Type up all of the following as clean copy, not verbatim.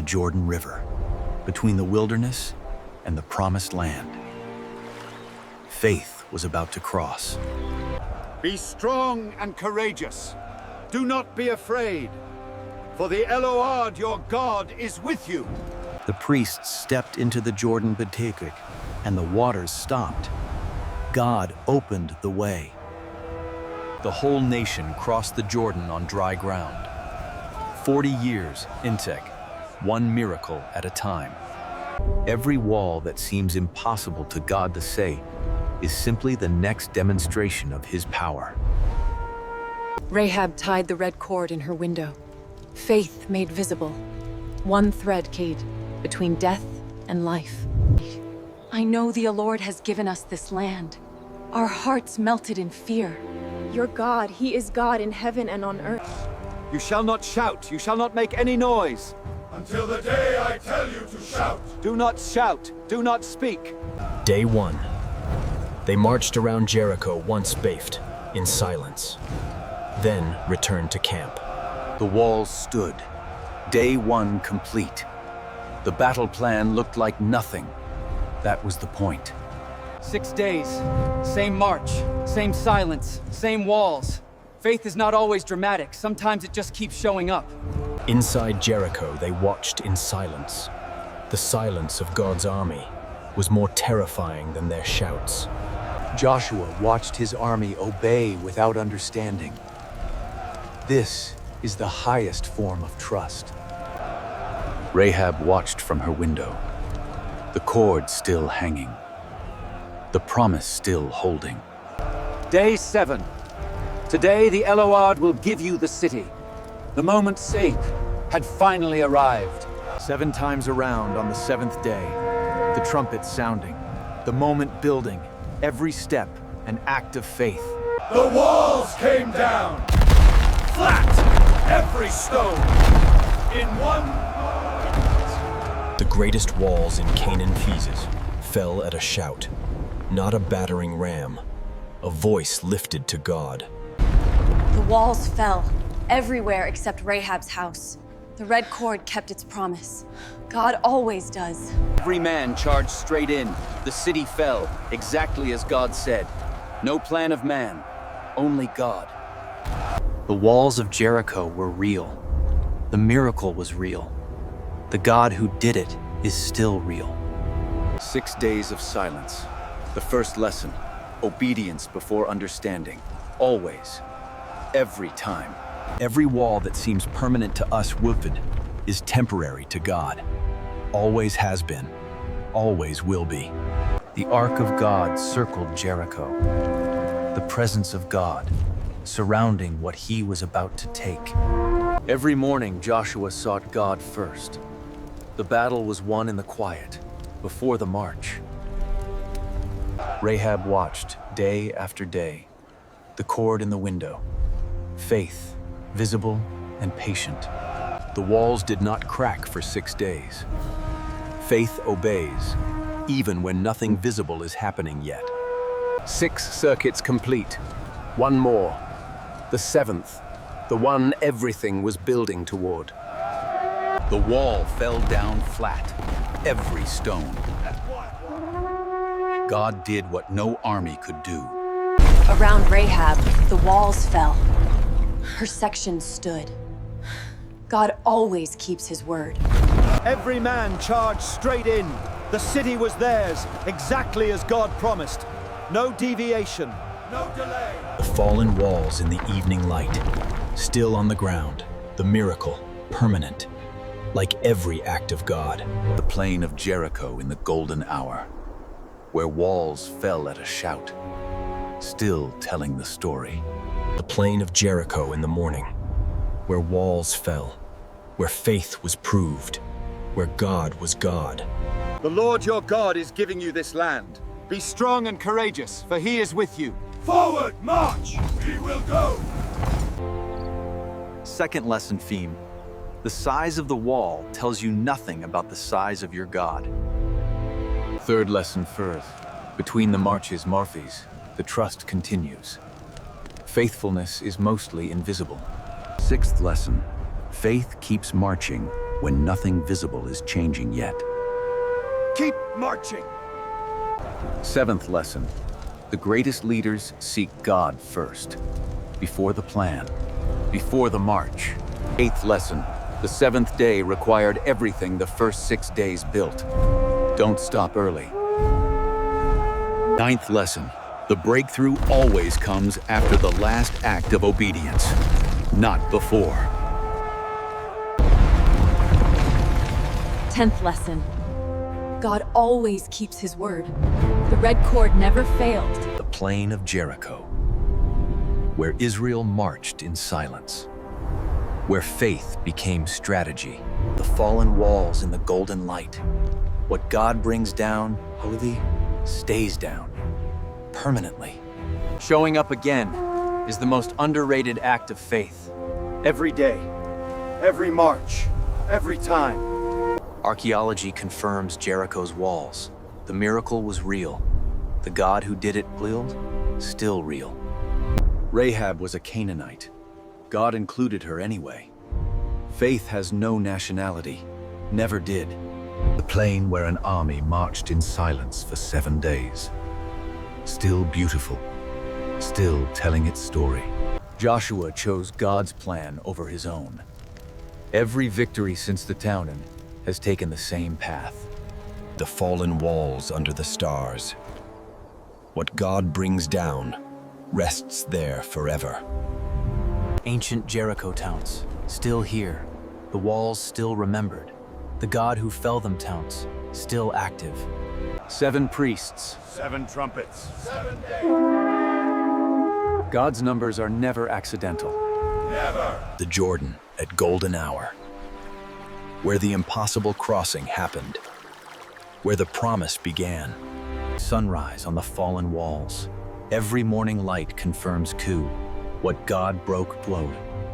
The Jordan River, between the wilderness and the promised land. Faith was about to cross. Be strong and courageous. Do not be afraid, for the Elohad, your God, is with you. The priests stepped into the Jordan B'tekik, and the waters stopped. God opened the way. The whole nation crossed the Jordan on dry ground. 40 years, Intek, one miracle at a time. Every wall that seems impossible to God to say is simply the next demonstration of his power. Rahab tied the red cord in her window. Faith made visible. One thread, Cade, between death and life. I know the Lord has given us this land. Our hearts melted in fear. Your God, he is God in heaven and on earth. You shall not shout, you shall not make any noise. Until the day I tell you to shout. Do not shout, do not speak. Day 1. They marched around Jericho once bathed, in silence. Then returned to camp. The walls stood. Day 1 complete. The battle plan looked like nothing. That was the point. 6 days, same march, same silence, same walls. Faith is not always dramatic. Sometimes it just keeps showing up. Inside Jericho, they watched in silence. The silence of God's army was more terrifying than their shouts. Joshua watched his army obey without understanding. This is the highest form of trust. Rahab watched from her window, the cord still hanging, the promise still holding. Day 7. Today the Elohad will give you the city. The moment Safe had finally arrived. 7 times around on the 7th day, the trumpet sounding, the moment building, every step an act of faith. The walls came down. Flat. Every stone. In one. The greatest walls in Canaan pieces fell at a shout, not a battering ram, a voice lifted to God. The walls fell, everywhere except Rahab's house. The red cord kept its promise. God always does. Every man charged straight in. The city fell, exactly as God said. No plan of man, only God. The walls of Jericho were real. The miracle was real. The God who did it is still real. 6 days of silence. The first lesson, obedience before understanding. Always. Every time. Every wall that seems permanent to us, Woofed, is temporary to God. Always has been. Always will be. The Ark of God circled Jericho. The presence of God surrounding what he was about to take. Every morning, Joshua sought God first. The battle was won in the quiet, before the march. Rahab watched day after day, the cord in the window, faith, visible and patient. The walls did not crack for 6 days. Faith obeys, even when nothing visible is happening yet. 6 circuits complete. One more. The 7th, the one everything was building toward. The wall fell down flat, every stone. God did what no army could do. Around Rahab, the walls fell. Her section stood. God always keeps his word. Every man charged straight in. The city was theirs, exactly as God promised. No deviation. No delay. The fallen walls in the evening light, still on the ground, the miracle, permanent, like every act of God. The plain of Jericho in the golden hour, where walls fell at a shout, still telling the story. The plain of Jericho in the morning, where walls fell, where faith was proved, where God was God. The Lord your God is giving you this land. Be strong and courageous, for he is with you. Forward, march. We will go. Second lesson theme. The size of the wall tells you nothing about the size of your God. Third lesson first. Between the marches, Marphys, the trust continues. Faithfulness is mostly invisible. Sixth lesson. Faith keeps marching, when nothing visible is changing yet. Keep marching! Seventh lesson. The greatest leaders seek God first. Before the plan. Before the march. Eighth lesson. The seventh day required everything the first 6 days built. Don't stop early. Ninth lesson. The breakthrough always comes after the last act of obedience, not before. 10th lesson. God always keeps his word. The red cord never failed. The plain of Jericho, where Israel marched in silence, where faith became strategy, the fallen walls in the golden light. What God brings down, holy, stays down, permanently. Showing up again is the most underrated act of faith. Every day, every march, every time. Archaeology confirms Jericho's walls. The miracle was real. The God who did it still real. Rahab was a Canaanite. God included her anyway. Faith has no nationality, never did. The plain where an army marched in silence for 7 days. Still beautiful, still telling its story. Joshua chose God's plan over his own. Every victory since the Townin has taken the same path. The fallen walls under the stars. What God brings down rests there forever. Ancient Jericho towns, still here. The walls still remembered. The God who fell them towns, still active. 7 priests. 7 trumpets. 7 days. God's numbers are never accidental. Never. The Jordan at golden hour, where the impossible crossing happened, where the promise began. Sunrise on the fallen walls. Every morning light confirms coup. What God broke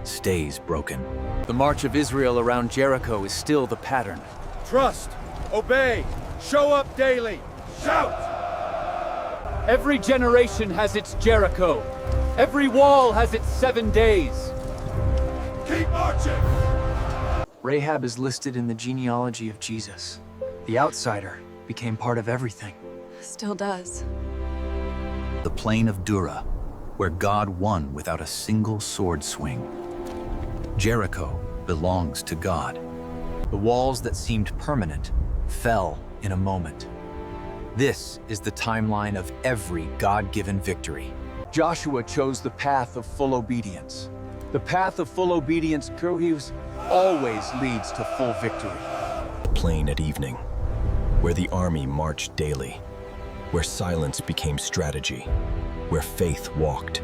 stays broken. The march of Israel around Jericho is still the pattern. Trust. Obey. Show up daily. Shout! Every generation has its Jericho. Every wall has its 7 days. Keep marching! Rahab is listed in the genealogy of Jesus. The outsider became part of everything. Still does. The plain of Dura, where God won without a single sword swing. Jericho belongs to God. The walls that seemed permanent fell in a moment. This is the timeline of every God-given victory. Joshua chose the path of full obedience. The path of full obedience always leads to full victory. The plain at evening, where the army marched daily, where silence became strategy, where faith walked.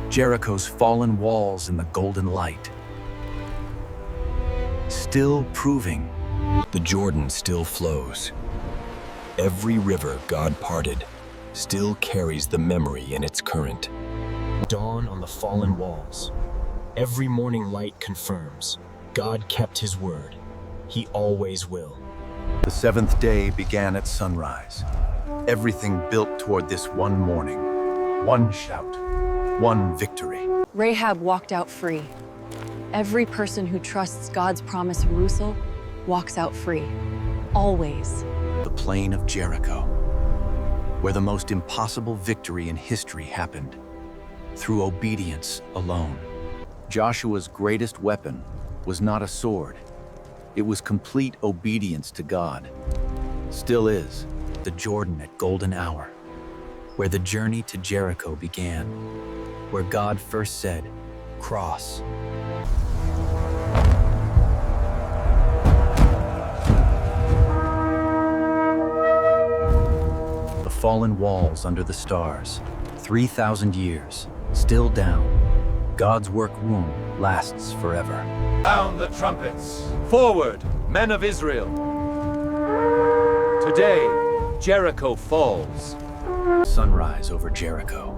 Jericho's fallen walls in the golden light. Still proving. The Jordan still flows. Every river God parted still carries the memory in its current. Dawn on the fallen walls. Every morning light confirms God kept his word. He always will. The 7th day began at sunrise. Everything built toward this one morning. One shout. One victory. Rahab walked out free. Every person who trusts God's promise Russell walks out free. Always. The plain of Jericho, where the most impossible victory in history happened, through obedience alone. Joshua's greatest weapon was not a sword. It was complete obedience to God. Still is. The Jordan at golden hour, where the journey to Jericho began, where God first said, "Cross." The fallen walls under the stars, 3,000 years, still down. God's work womb lasts forever. Sound the trumpets. Forward, men of Israel. Today, Jericho falls. Sunrise over Jericho.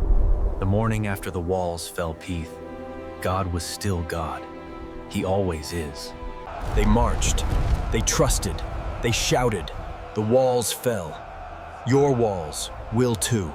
The morning after the walls fell Peace, God was still God. He always is. They marched, they trusted, they shouted. The walls fell. Your walls will too.